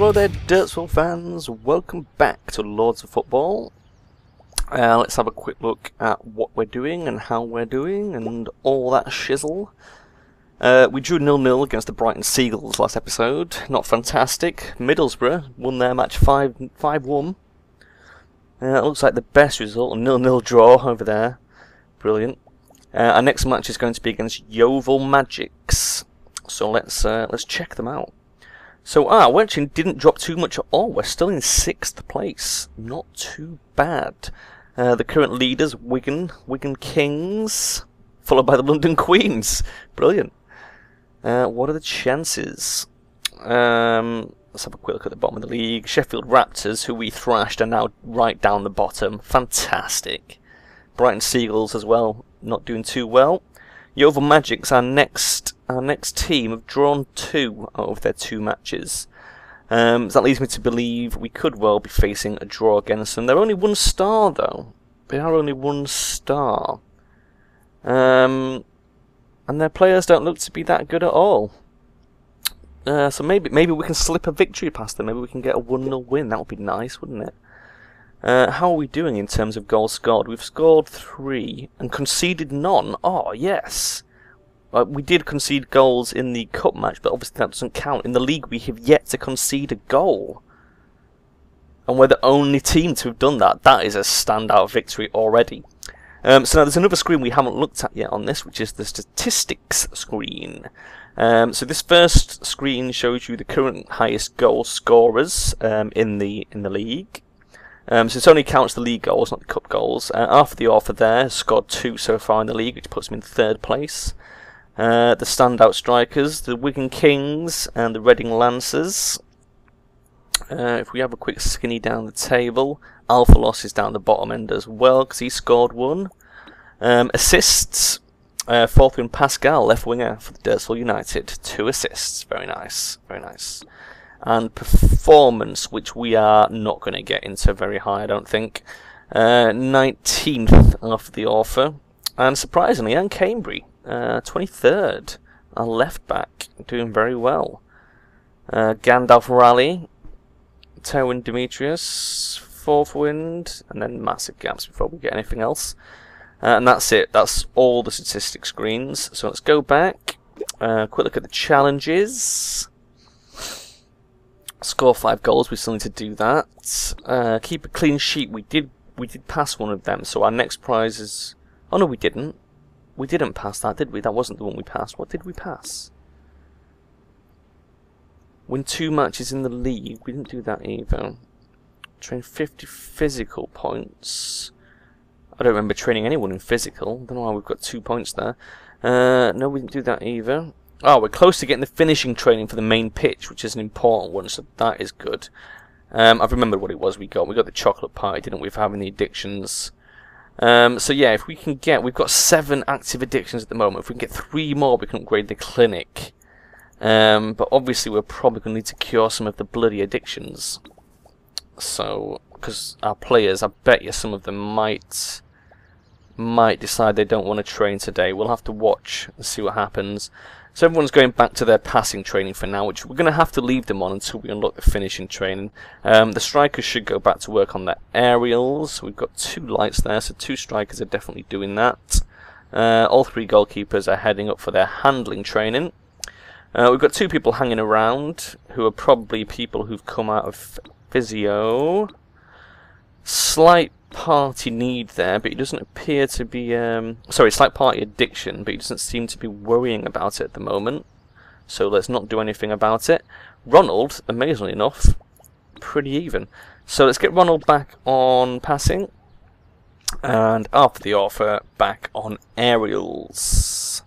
Hello there, Derpsville fans. Welcome back to Lords of Football. Let's have a quick look at what we're doing and how we're doing and all that shizzle. We drew 0-0 against the Brighton Seagulls last episode. Not fantastic. Middlesbrough won their match 5-1. It looks like the best result, a 0-0 draw over there. Brilliant. Our next match is going to be against Yeovil Magics. So let's check them out. So we actually didn't drop too much at all. We're still in 6th place. Not too bad. The current leaders, Wigan Kings, followed by the London Queens. Brilliant. What are the chances? Let's have a quick look at the bottom of the league. Sheffield Raptors, who we thrashed, are now right down the bottom. Fantastic. Brighton Seagulls as well, not doing too well. Yeovil Magics, our next team, have drawn 2 out of their 2 matches. So that leads me to believe we could well be facing a draw against them. They're only 1 star though. They are only 1 star. And their players don't look to be that good at all. So maybe we can slip a victory past them. Maybe we can get a 1-0 win. That would be nice, wouldn't it? How are we doing in terms of goals scored? We've scored 3 and conceded none. Oh, yes. We did concede goals in the cup match, but obviously that doesn't count. In the league, we have yet to concede a goal. And we're the only team to have done that. That is a standout victory already. So now there's another screen we haven't looked at yet on this, which is the statistics screen. So this first screen shows you the current highest goal scorers in the league. So it only counts the league goals, not the cup goals. After the author there has scored 2 so far in the league, which puts him in 3rd place. The standout strikers, the Wigan Kings and the Reading Lancers. If we have a quick skinny down the table, Alphalos is down the bottom end as well because he scored 1. Assists, 4th win Pascal, left winger for the Derpsville United, 2 assists. Very nice, very nice. And performance, which we are not going to get into very high, I don't think. 19th after the author. And surprisingly, Anne Cambry, 23rd. Our left back, doing very well. Gandalf Raleigh, Terwin Demetrius, 4th wind, and then massive gaps before we get anything else. And that's it. That's all the statistic screens. So let's go back. Quick look at the challenges. Score 5 goals. We still need to do that. Keep a clean sheet. We did pass one of them. So our next prize is. Oh no, we didn't. We didn't pass that, did we? That wasn't the one we passed. What did we pass? Win 2 matches in the league. We didn't do that either. Train 50 physical points. I don't remember training anyone in physical. Don't know why we've got 2 points there. No, we didn't do that either. Oh, we're close to getting the finishing training for the main pitch, which is an important one, so that is good. I've remembered what it was we got. We got the chocolate pie, didn't we, for having the addictions. So yeah, if we can get... We've got 7 active addictions at the moment. If we can get 3 more, we can upgrade the clinic. But obviously we're probably going to need to cure some of the bloody addictions. So, because our players, I bet you some of them might decide they don't want to train today. We'll have to watch and see what happens. So everyone's going back to their passing training for now, which we're going to have to leave them on until we unlock the finishing training. The strikers should go back to work on their aerials. We've got 2 lights there, so 2 strikers are definitely doing that. All 3 goalkeepers are heading up for their handling training. We've got 2 people hanging around, who are probably people who've come out of physio. Slight party need there, but he doesn't appear to be slight party addiction, but he doesn't seem to be worrying about it at the moment, so let's not do anything about it. Ronald, amazingly enough, pretty even, so let's get Ronald back on passing, and after the offer, back on aerials.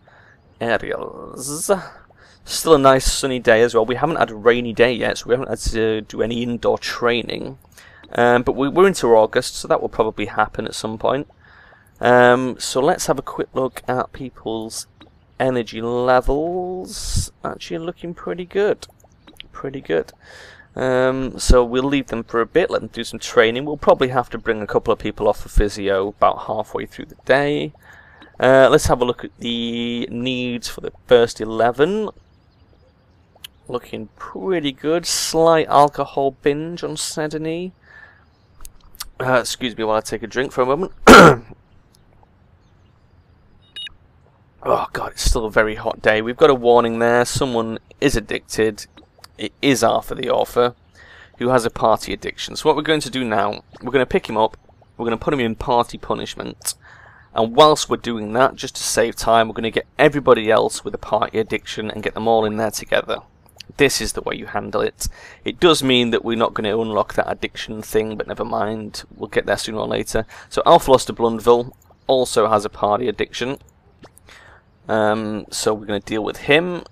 Still a nice sunny day as well. We haven't had a rainy day yet, so we haven't had to do any indoor training. But we're into August, so that will probably happen at some point. So let's have a quick look at people's energy levels. Actually looking pretty good. Pretty good. So we'll leave them for a bit, let them do some training. We'll probably have to bring a couple of people off for physio about halfway through the day. Let's have a look at the needs for the first 11. Looking pretty good. Slight alcohol binge on Sedony. Excuse me while I take a drink for a moment. Oh god, it's still a very hot day. We've got a warning there. Someone is addicted. It is Arthur the author, who has a party addiction. So what we're going to do now, we're going to pick him up. We're going to put him in party punishment. And whilst we're doing that, just to save time, we're going to get everybody else with a party addiction and get them all in there together. This is the way you handle it. It does mean that we're not going to unlock that addiction thing, but never mind. We'll get there sooner or later. So Alphalos de Blundville also has a party addiction. So we're going to deal with him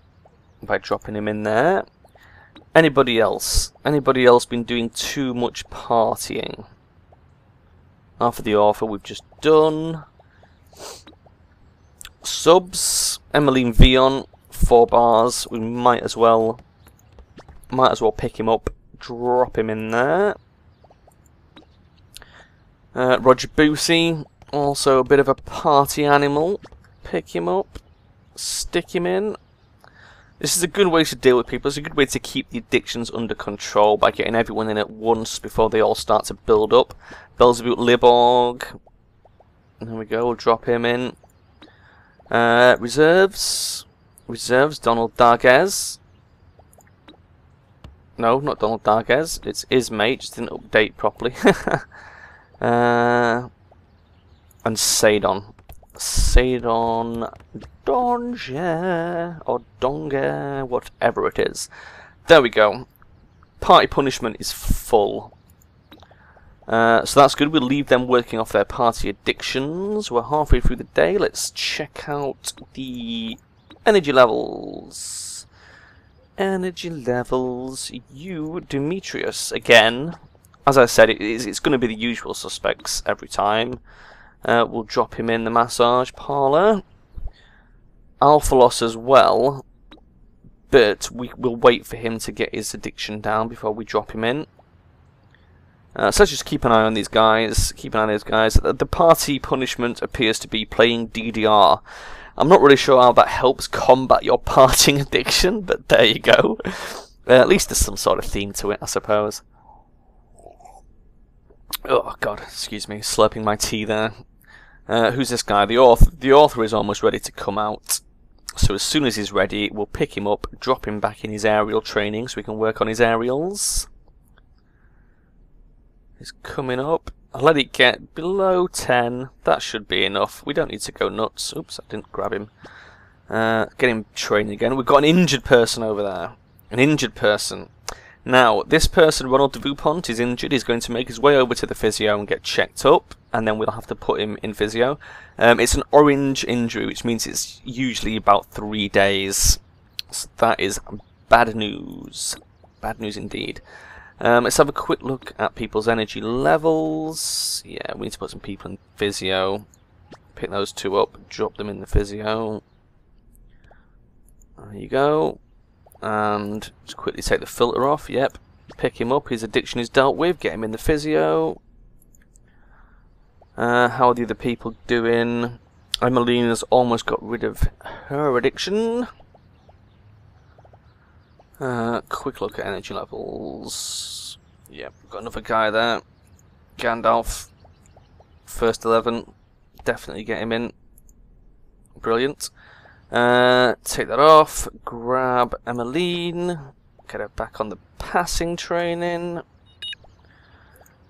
by dropping him in there. Anybody else? Anybody else been doing too much partying? After the author we've just done. Subs, Emmeline Vion, 4 bars. We might as well pick him up, drop him in there. Roger Boosie, also a bit of a party animal. Pick him up, stick him in. This is a good way to deal with people. It's a good way to keep the addictions under control by getting everyone in at once before they all start to build up. Belzebub Liborg. There we go, we'll drop him in. Reserves, Donald Darges. No, not Donald Darges. It's Ismate, just didn't update properly. And Sadon. Sadon Donge or Donge, whatever it is. There we go. Party punishment is full. So that's good. We'll leave them working off their party addictions. We're halfway through the day. Let's check out the energy levels. Energy levels. You, Demetrius, again. As I said, it's going to be the usual suspects every time. We'll drop him in the massage parlour. Alphalos as well, but we'll wait for him to get his addiction down before we drop him in. So let's just keep an eye on these guys. Keep an eye on these guys. The party punishment appears to be playing DDR. I'm not really sure how that helps combat your partying addiction, but there you go. At least there's some sort of theme to it, I suppose. Oh god, excuse me, slurping my tea there. Who's this guy? The author is almost ready to come out. So as soon as he's ready, we'll pick him up, drop him back in his aerial training so we can work on his aerials. He's coming up. I'll let it get below 10. That should be enough. We don't need to go nuts. Oops, I didn't grab him. Get him training again. We've got an injured person over there. An injured person. Now, this person, Ronald de Vupont, is injured. He's going to make his way over to the physio and get checked up, and then we'll have to put him in physio. It's an orange injury, which means it's usually about 3 days. So that is bad news. Bad news indeed. Let's have a quick look at people's energy levels. Yeah, we need to put some people in physio. Pick those 2 up, drop them in the physio. There you go. And just quickly take the filter off. Yep, pick him up. His addiction is dealt with. Get him in the physio. How are the other people doing? Emelina's almost got rid of her addiction. Quick look at energy levels. Yep, got another guy there. Gandalf. First 11. Definitely get him in. Brilliant. Take that off, grab Emmeline, get her back on the passing training.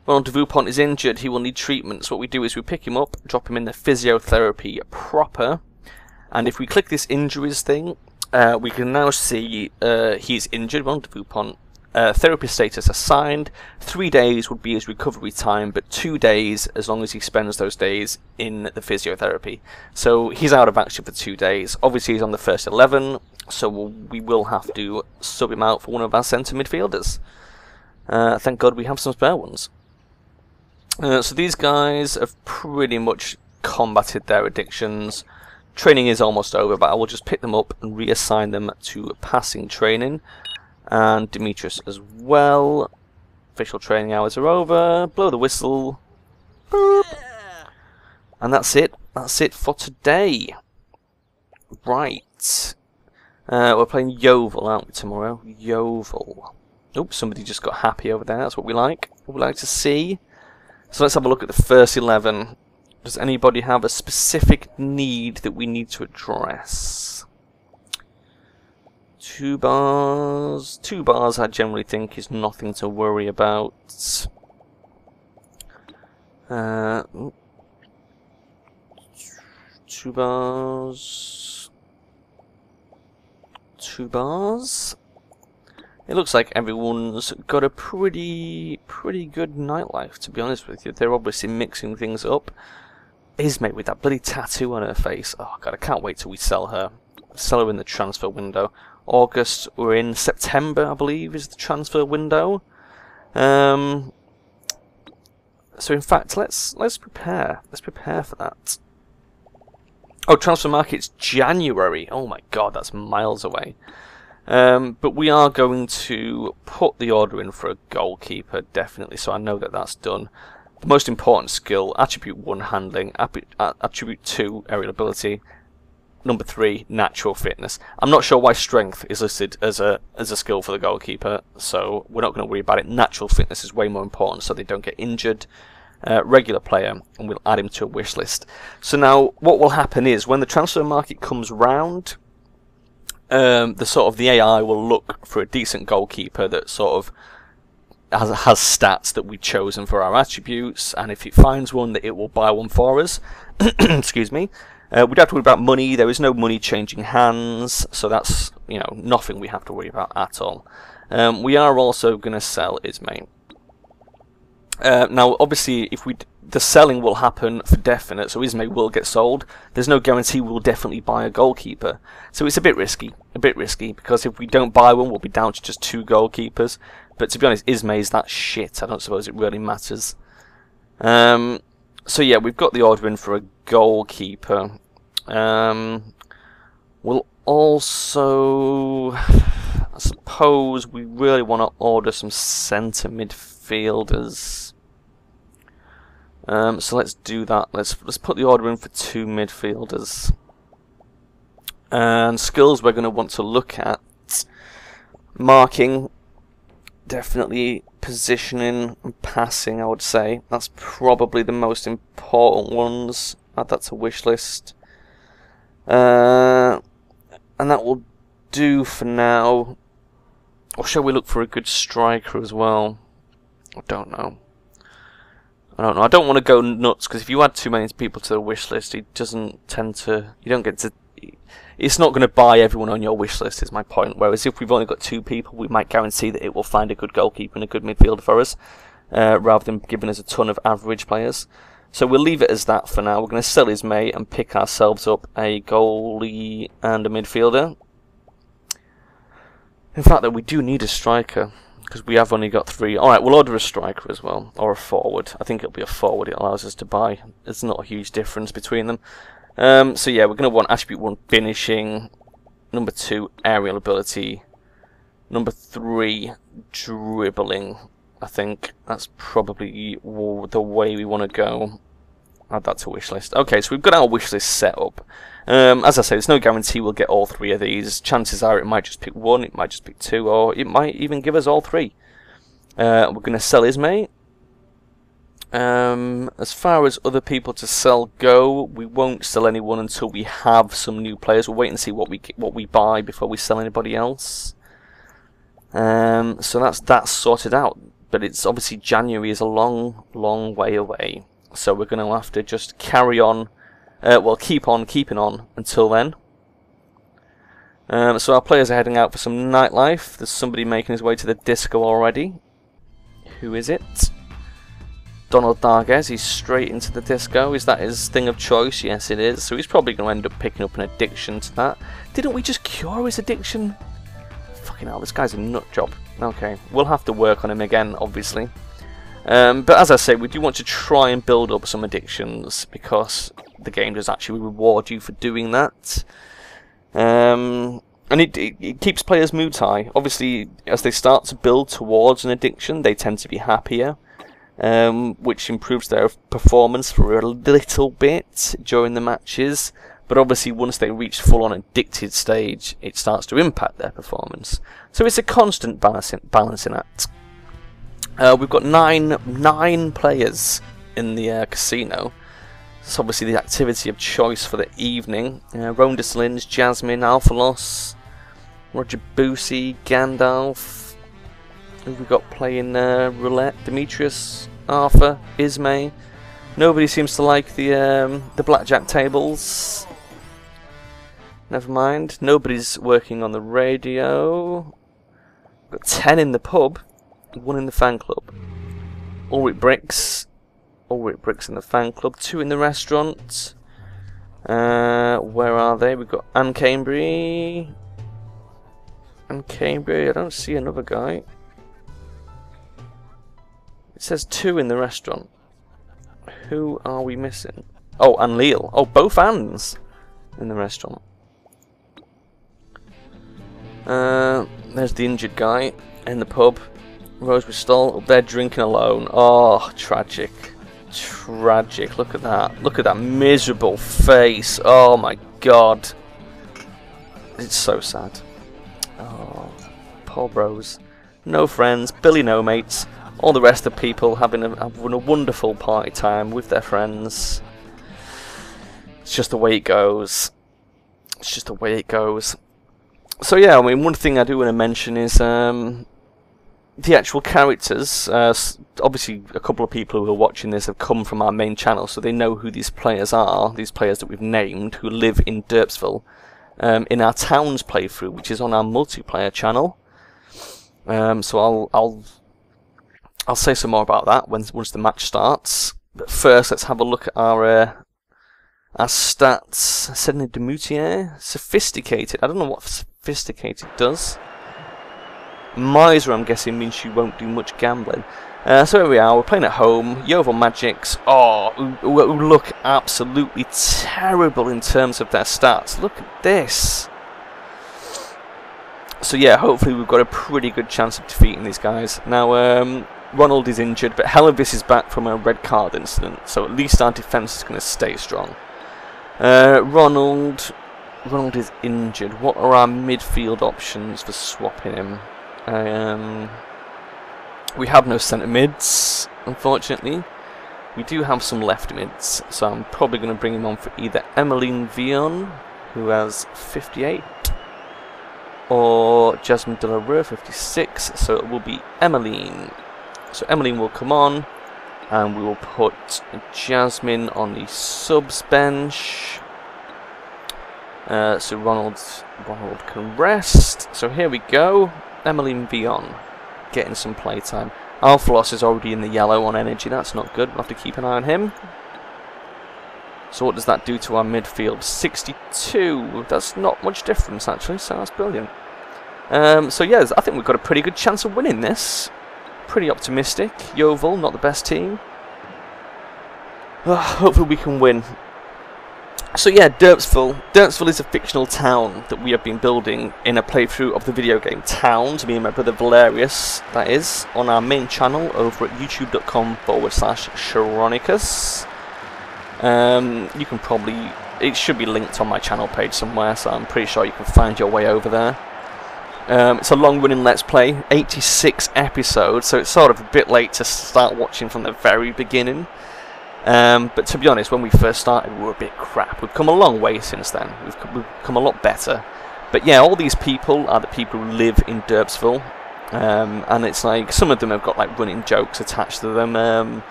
Ronald de Vupont is injured, he will need treatment. So what we do is we pick him up, drop him in the physiotherapy proper, and if we click this injuries thing, we can now see he's injured. Ronald de Vupont, therapy status assigned. 3 days would be his recovery time, but 2 days as long as he spends those days in the physiotherapy. So he's out of action for 2 days. Obviously he's on the first 11, so we will have to sub him out for one of our centre midfielders. Thank God we have some spare ones. So these guys have pretty much combated their addictions. Training is almost over, but I will just pick them up and reassign them to passing training. And Demetrius as well. Official training hours are over. Blow the whistle. Boop. And that's it. That's it for today. Right. We're playing Yeovil, aren't we, tomorrow? Yeovil. Oops, somebody just got happy over there. That's what we like. What we like to see. So let's have a look at the first 11. Does anybody have a specific need that we need to address? 2 bars. 2 bars I generally think is nothing to worry about. 2 bars. 2 bars. It looks like everyone's got a pretty good nightlife, to be honest with you. They're obviously mixing things up. Ismay with that bloody tattoo on her face. Oh god, I can't wait till we sell her. Sell her in the transfer window. August, we're in September, I believe, is the transfer window. So in fact, let's prepare. Let's prepare for that. Oh, transfer market's January. Oh my god, that's miles away. But we are going to put the order in for a goalkeeper, definitely, so I know that that's done. The most important skill, attribute 1, handling, attribute 2, aerial ability, number 3, natural fitness. I'm not sure why strength is listed as a skill for the goalkeeper, so we're not going to worry about it. Natural fitness is way more important so they don't get injured. Regular player, and we'll add him to a wish list. So now what will happen is when the transfer market comes round, the AI will look for a decent goalkeeper that sort of has stats that we've chosen for our attributes, and if it finds one, that it will buy one for us. Excuse me. We don't have to worry about money. There is no money changing hands, so that's, you know, nothing we have to worry about at all. We are also going to sell Ismay. Now, obviously, the selling will happen for definite, so Ismay will get sold. There's no guarantee we'll definitely buy a goalkeeper, so it's a bit risky, because if we don't buy one, we'll be down to just 2 goalkeepers. But to be honest, Ismay is that shit. I don't suppose it really matters. So yeah, we've got the order in for a goalkeeper. We'll also, I suppose, we really want to order some centre midfielders. So let's do that. Let's put the order in for 2 midfielders. And skills we're going to want to look at: marking, definitely positioning, and passing. I would say that's probably the most important ones. Add that to wish list. And that will do for now. Or shall we look for a good striker as well? I don't know. I don't want to go nuts, because if you add too many people to the wish list, it doesn't tend to. You don't get to. It's not going to buy everyone on your wish list, is my point. Whereas if we've only got 2 people, we might guarantee that it will find a good goalkeeper and a good midfielder for us, rather than giving us a ton of average players. So we'll leave it as that for now. We're going to sell Ismay and pick ourselves up a goalie and a midfielder. In fact, that we do need a striker, because we have only got 3. Alright, we'll order a striker as well, or a forward. I think it'll be a forward it allows us to buy. There's not a huge difference between them. So yeah, we're going to want attribute 1, finishing, number 2, aerial ability, number 3, dribbling. I think that's probably the way we want to go. Add that to wish list. Okay, so we've got our wish list set up. As I say, there's no guarantee we'll get all 3 of these. Chances are it might just pick 1, it might just pick 2, or it might even give us all 3. We're going to sell Ismay. As far as other people to sell go, we won't sell anyone until we have some new players. We'll wait and see what we buy before we sell anybody else. So that's sorted out. But it's obviously January is a long way away. So we're going to have to just carry on. Well, keep on keeping on until then. So our players are heading out for some nightlife. There's somebody making his way to the disco already. Who is it? Donald Darges. He's straight into the disco. Is that his thing of choice? Yes, it is. So he's probably going to end up picking up an addiction to that. Didn't we just cure his addiction? Fucking hell, this guy's a nut job. Okay, we'll have to work on him again, obviously. But as I say, we do want to try and build up some addictions, because the game does actually reward you for doing that. And it keeps players' moods high. Obviously, as they start to build towards an addiction, they tend to be happier, which improves their performance for a little bit during the matches. But But obviously once they reach full-on addicted stage, it starts to impact their performance. So it's a constant balancing act. We've got nine players in the casino. It's obviously the activity of choice for the evening. Rondus Lynch, Jasmine, Alphalos, Roger Boosie, Gandalf. Who have we got playing roulette? Demetrius, Arthur, Ismay. Nobody seems to like the blackjack tables. Never mind. Nobody's working on the radio. Got 10 in the pub, 1 in the fan club. Ulrich Bricks in the fan club, 2 in the restaurant. Where are they? We've got Anne Cambry. I don't see another guy. It says 2 in the restaurant. Who are we missing? Oh, and Leal. Oh, both Anns in the restaurant. There's the injured guy in the pub. Rosebery Stoll up there drinking alone. Oh, tragic. Tragic. Look at that. Look at that miserable face. Oh my god. It's so sad. Oh, poor Rose. No friends. Billy no mates. All the rest of the people having a wonderful party time with their friends. It's just the way it goes. It's just the way it goes. So yeah, I mean, one thing I do want to mention is the actual characters. Obviously, a couple of people who are watching this have come from our main channel, so they know who these players are. These players that we've named, who live in Derpsville, in our Towns playthrough, which is on our multiplayer channel. So I'll say some more about that once the match starts. But first, let's have a look at our stats. Sedney Demoutier, sophisticated. I don't know what sophisticated does. Miser, I'm guessing, means she won't do much gambling. So here we are. We're playing at home. Yeovil Magics. Oh, who look absolutely terrible in terms of their stats. Look at this. So yeah, hopefully we've got a pretty good chance of defeating these guys. Now, Ronald is injured, but Hellevis is back from a red card incident, so at least our defence is going to stay strong. Ronald is injured. What are our midfield options for swapping him? We have no centre mids, unfortunately. We do have some left mids, so I'm probably going to bring him on for either Emmeline Vion, who has 58, or Jasmine Delarue, 56, so it will be Emmeline. So Emmeline will come on, and we will put Jasmine on the subs bench. So Ronald can rest. So here we go. Emmeline Vion getting some playtime. Alphalos is already in the yellow on energy. That's not good. We'll have to keep an eye on him. So what does that do to our midfield? 62. That's not much difference actually. So that's brilliant. So yeah, I think we've got a pretty good chance of winning this. Pretty optimistic. Yeovil, not the best team. Hopefully we can win. So yeah, Derpsville. Derpsville is a fictional town that we have been building in a playthrough of the video game Towns, me and my brother Valerius, that is, on our main channel over at youtube.com/Charonicus. You can probably, it should be linked on my channel page somewhere, so I'm pretty sure you can find your way over there. It's a long-running Let's Play, 86 episodes, so it's sort of a bit late to start watching from the very beginning. But to be honest, when we first started, we were a bit crap. We've come a long way since then. We've come a lot better. But yeah, all these people are the people who live in Derpsville. And it's like, some of them have got like running jokes attached to them. A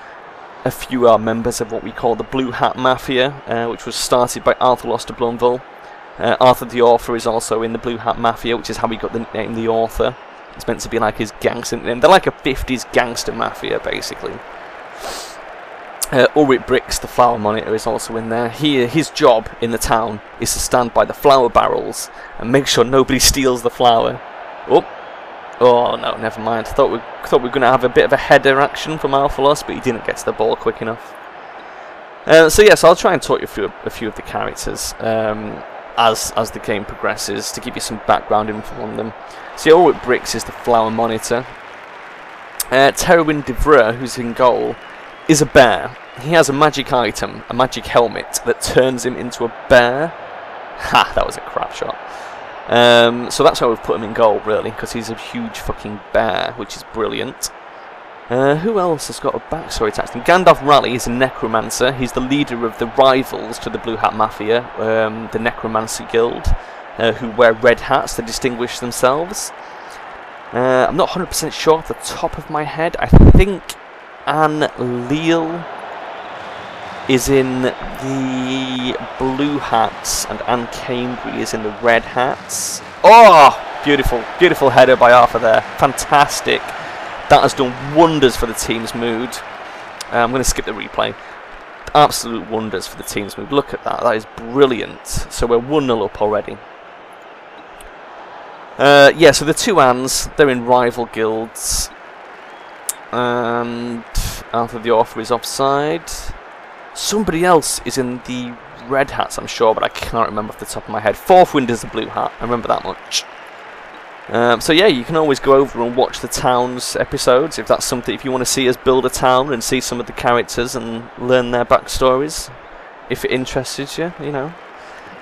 few are members of what we call the Blue Hat Mafia, which was started by Arthur Lost to Blunville. Arthur the Author is also in the Blue Hat Mafia, which is how we got the nickname The Author. It's meant to be like his gangster name. They're like a 50s gangster mafia, basically. Ulrich Bricks, the flower monitor, is also in there. His job in the town is to stand by the flower barrels and make sure nobody steals the flour. Oh no, never mind. Thought we were going to have a bit of a header action from Alphalos, but he didn't get to the ball quick enough. So yes, I'll try and talk you through a few of the characters as the game progresses to give you some background info on them. So Ulrich Bricks is the flower monitor. Terwin Devre, who's in goal, is a bear. He has a magic item, a magic helmet, that turns him into a bear Ha! That was a crap shot. So that's why we've put him in goal, really, because he's a huge fucking bear, which is brilliant. Who else has got a backstory attached to him? Gandalf Raleigh is a necromancer. He's the leader of the rivals to the Blue Hat Mafia, the Necromancer Guild, who wear red hats to distinguish themselves. I'm not 100% sure off the top of my head. I think Anne Leal is in the blue hats and Anne Cambry is in the red hats. Oh, beautiful, beautiful header by Arthur there. Fantastic. That has done wonders for the team's mood. I'm going to skip the replay. Absolute wonders for the team's mood. Look at that. That is brilliant. So we're 1-0 up already. Yeah, so the two Anns, they're in rival guilds. And Arthur the Author is offside. Somebody else is in the red hats, I'm sure, but I can't remember off the top of my head. Fourth Wind is the blue hat, I remember that much. So yeah, you can always go over and watch the Towns episodes if that's something, if you want to see us build a town and see some of the characters and learn their backstories, if it interests you, you know.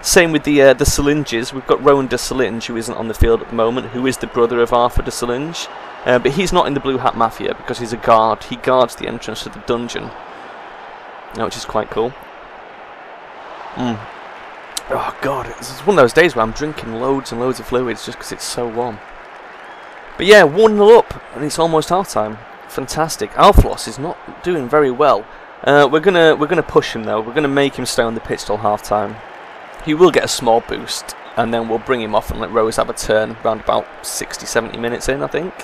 Same with the Solinges. We've got Rowan de Solinge, who isn't on the field at the moment, who is the brother of Arthur de Solinge, but he's not in the Blue Hat Mafia because he's a guard. He guards the entrance to the dungeon. Which is quite cool. Oh god, it's one of those days where I'm drinking loads and loads of fluids just because it's so warm. But yeah, 1-0 up, and it's almost half time. Fantastic. Alflos is not doing very well. We're gonna push him though. We're gonna make him stay on the pitch till half time. He will get a small boost, and then we'll bring him off and let Rose have a turn around about 60-70 minutes in, I think.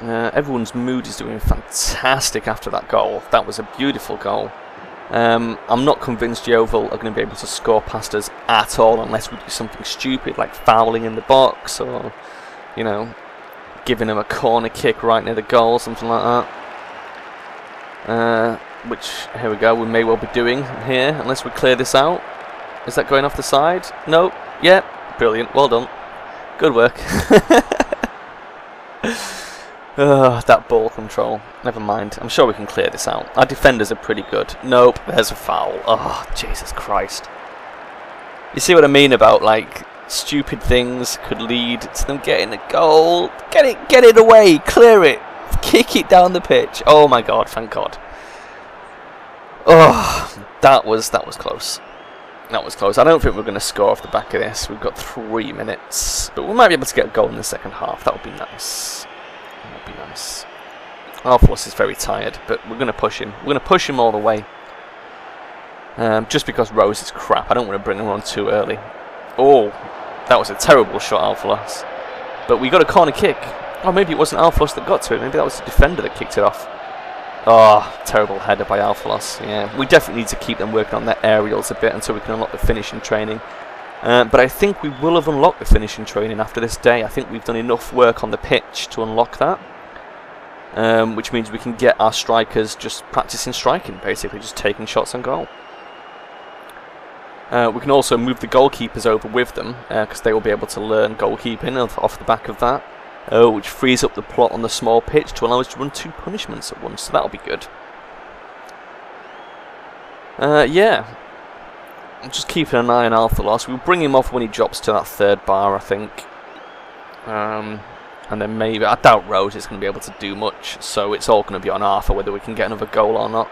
Everyone's mood is doing fantastic after that goal. That was a beautiful goal. I'm not convinced Yeovil are going to be able to score past us at all unless we do something stupid like fouling in the box or, you know, giving them a corner kick right near the goal, something like that. Which, here we go, we may well be doing here unless we clear this out. Is that going off the side? No. Yeah. Brilliant. Well done. Good work. That ball control. Never mind. I'm sure we can clear this out. Our defenders are pretty good. Nope, there's a foul. Oh, Jesus Christ. You see what I mean about, like, stupid things could lead to them getting a goal. Get it away. Clear it. Kick it down the pitch. Oh my God, thank God. Oh, that was close. That was close. I don't think we're going to score off the back of this. We've got 3 minutes. But we might be able to get a goal in the second half. That would be nice. That would be nice. Alflos is very tired, but we're going to push him. We're going to push him all the way. Just because Rose is crap. I don't want to bring her on too early. Oh, that was a terrible shot, Alflos. But we got a corner kick. Oh, maybe it wasn't Alflos that got to it. Maybe that was the defender that kicked it off. Oh, terrible header by Alflos. Yeah, we definitely need to keep them working on their aerials a bit until we can unlock the finishing training. But I think we will have unlocked the finishing training after this day. I think we've done enough work on the pitch to unlock that. Which means we can get our strikers just practicing striking, basically, just taking shots on goal. We can also move the goalkeepers over with them, because they will be able to learn goalkeeping off the back of that. Which frees up the plot on the small pitch to allow us to run 2 punishments at once, so that'll be good. Yeah. I'm just keeping an eye on Alflos. We'll bring him off when he drops to that 3rd bar, I think. And then maybe, I doubt Rose is going to be able to do much, so it's all going to be on Arthur whether we can get another goal or not.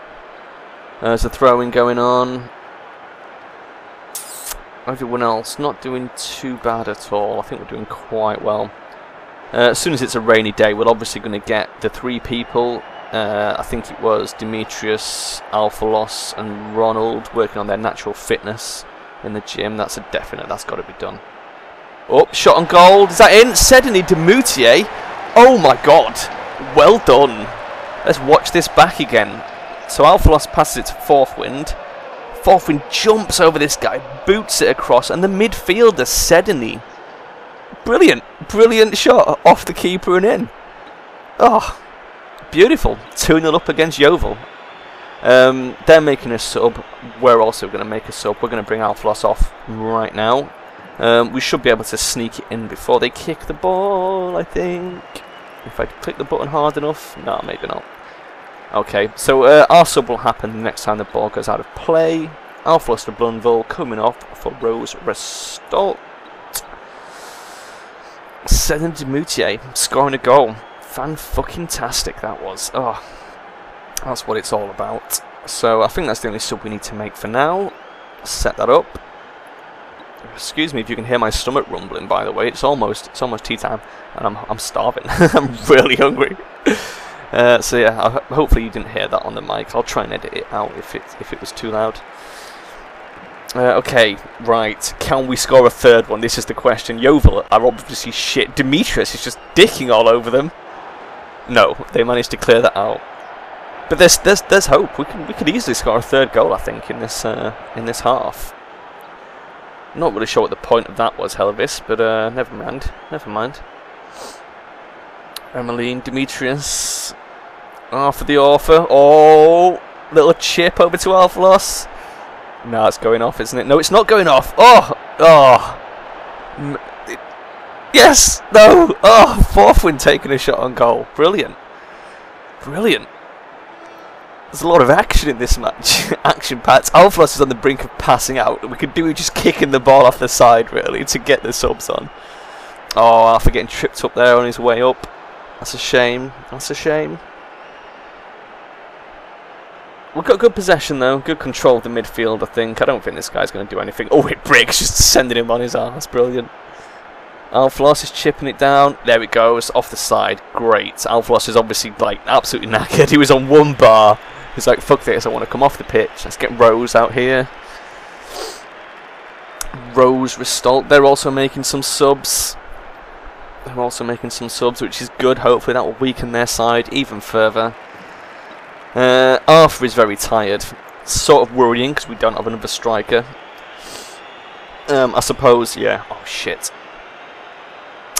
There's a throw-in going on. Everyone else not doing too bad at all. I think we're doing quite well. As soon as it's a rainy day, we're obviously going to get the 3 people. I think it was Demetrius, Alphalos and Ronald working on their natural fitness in the gym. That's a definite. That's got to be done. Oh, shot on goal. Is that in? Sedany Demoutier. Oh my God. Well done. Let's watch this back again. So Alphalos passes it to 4th Wind. 4th Wind jumps over this guy, boots it across, and the midfielder, Sedany. Brilliant. Brilliant shot off the keeper and in. Oh, beautiful. 2-0 up against Yeovil. They're making a sub. We're also going to make a sub. We're going to bring Alflos off right now. We should be able to sneak it in before they kick the ball, I think. If I click the button hard enough. No, maybe not. Okay, so our sub will happen the next time the ball goes out of play. Alphalos to Blundville coming off for Rose Restalt. Sedan Demoutier scoring a goal. Fan-fucking-tastic that was. Oh, that's what it's all about. So I think that's the only sub we need to make for now. Set that up. Excuse me if you can hear my stomach rumbling, by the way. It's almost tea time, and I'm starving. I'm really hungry. So yeah, hopefully you didn't hear that on the mic. I'll try and edit it out if it was too loud. Okay, right. Can we score a third one? This is the question. Yeovil are obviously shit. Demetrius is just dicking all over them. No, they managed to clear that out. But there's hope. We could easily score a third goal, I think, in this half. Not really sure what the point of that was, Helvis, but never mind. Never mind. Emmeline, Demetrius. Oh, for the author. Oh, little chip over to Alphalos. No, it's going off, isn't it? No, it's not going off. Oh, oh. Yes, no. Oh, fourth win taking a shot on goal. Brilliant. Brilliant. There's a lot of action in this match. Action-packed. Alphalos is on the brink of passing out. We could do with just kicking the ball off the side, really, to get the subs on. Oh, Alpha getting tripped up there on his way up. That's a shame. That's a shame. We've got good possession, though. Good control of the midfield, I think. I don't think this guy's going to do anything. Oh, it breaks. Just sending him on his arse. Brilliant. Alphalos is chipping it down. There it goes. Off the side. Great. Alphalos is obviously, like, absolutely knackered. He was on one bar. He's like, fuck this, I want to come off the pitch. Let's get Rose out here. Rose Restalt. They're also making some subs. They're also making some subs, which is good. Hopefully that will weaken their side even further. Arthur is very tired. Sort of worrying because we don't have another striker. I suppose, yeah. Oh, shit.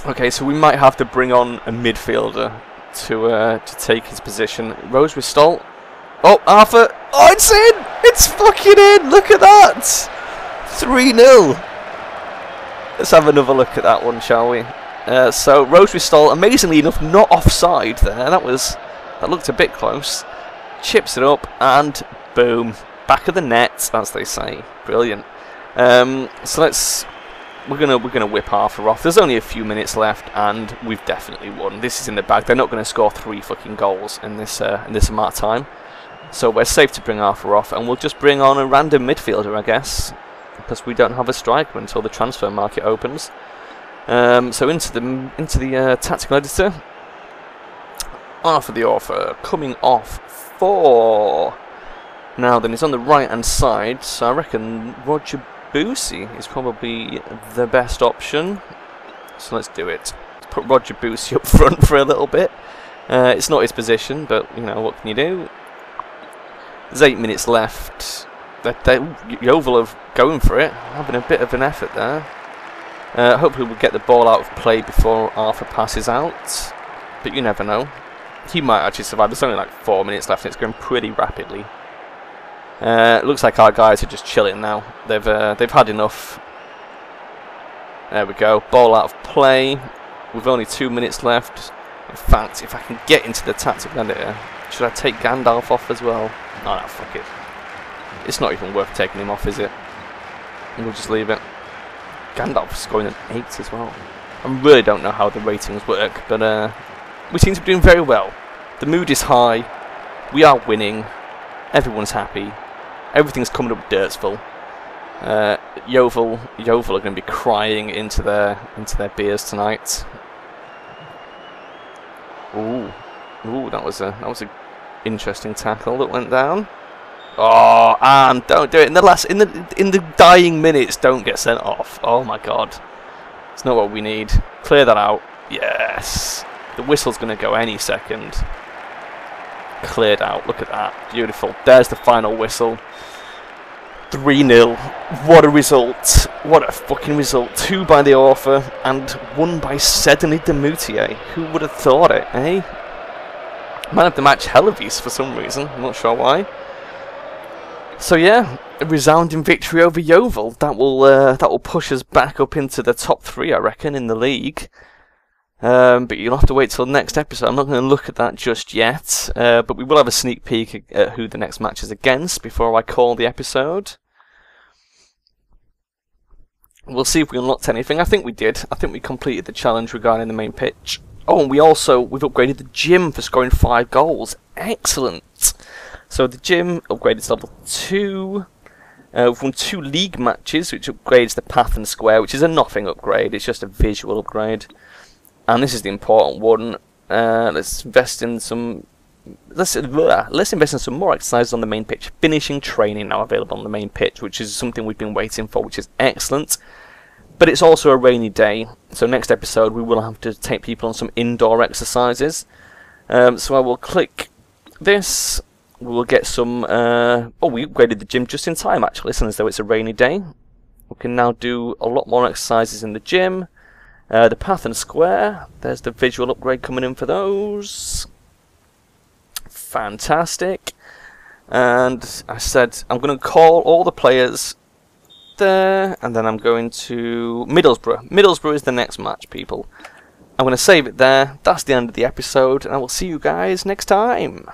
Okay, so we might have to bring on a midfielder to take his position. Rose Restalt. Oh, Arthur! Oh, it's in! It's fucking in! Look at that! 3-0! Let's have another look at that one, shall we? So, Rose Restalt, amazingly enough, not offside there. That looked a bit close. Chips it up, and boom. Back of the net, as they say. Brilliant. So we're gonna whip Arthur off. There's only a few minutes left, and we've definitely won. This is in the bag. They're not going to score 3 fucking goals in this amount of time. So we're safe to bring Arthur off, and we'll just bring on a random midfielder, I guess, because we don't have a striker until the transfer market opens. So into the tactical editor. Arthur the author coming off for. Now then, he's on the right hand side, so I reckon Roger Boosie is probably the best option. So let's do it. Let's put Roger Boosie up front for a little bit. It's not his position, but you know, what can you do? There's 8 minutes left. Yeovil are going for it, having a bit of an effort there. Hopefully we'll get the ball out of play before Arthur passes out. But you never know. He might actually survive. There's only like 4 minutes left and it's going pretty rapidly. It looks like our guys are just chilling now. They've had enough. There we go. Ball out of play. With only 2 minutes left. In fact, if I can get into the tactical editor, should I take Gandalf off as well? Oh no, fuck it. It's not even worth taking him off, is it? We'll just leave it. Gandalf's scoring an 8 as well. I really don't know how the ratings work, but we seem to be doing very well. The mood is high. We are winning. Everyone's happy. Everything's coming up Derpsville. Yeovil are going to be crying into their beers tonight. Ooh, that was a interesting tackle that went down. Oh, and don't do it in the dying minutes. Don't get sent off. Oh my god, it's not what we need. Clear that out. Yes, the whistle's going to go any second. Cleared out. Look at that, beautiful. There's the final whistle. 3-0. What a result! What a fucking result. 2 by the author and 1 by Sedany Demoutier. Who would have thought it, eh? Man of the match, Helvis, for some reason. I'm not sure why. So yeah, a resounding victory over Yeovil. That will push us back up into the top 3, I reckon, in the league. But you'll have to wait till the next episode. I'm not going to look at that just yet. But we will have a sneak peek at who the next match is against before I call the episode. We'll see if we unlocked anything. I think we did. I think we completed the challenge regarding the main pitch. Oh, and we've upgraded the gym for scoring 5 goals. Excellent. So the gym upgraded to level 2. We've won 2 league matches, which upgrades the path and square, which is a nothing upgrade. It's just a visual upgrade. And this is the important one. Let's invest in some. Let's invest in some more exercises on the main pitch. Finishing training now available on the main pitch, which is something we've been waiting for, which is excellent. But it's also a rainy day, so next episode we will have to take people on some indoor exercises. So I will click this. We will get some. Oh, we upgraded the gym just in time, actually, since though it's a rainy day. We can now do a lot more exercises in the gym. The path and square. There's the visual upgrade coming in for those. Fantastic. And I said I'm going to call all the players there, and then I'm going to Middlesbrough. Middlesbrough is the next match, people. I'm going to save it there. That's the end of the episode, and I will see you guys next time.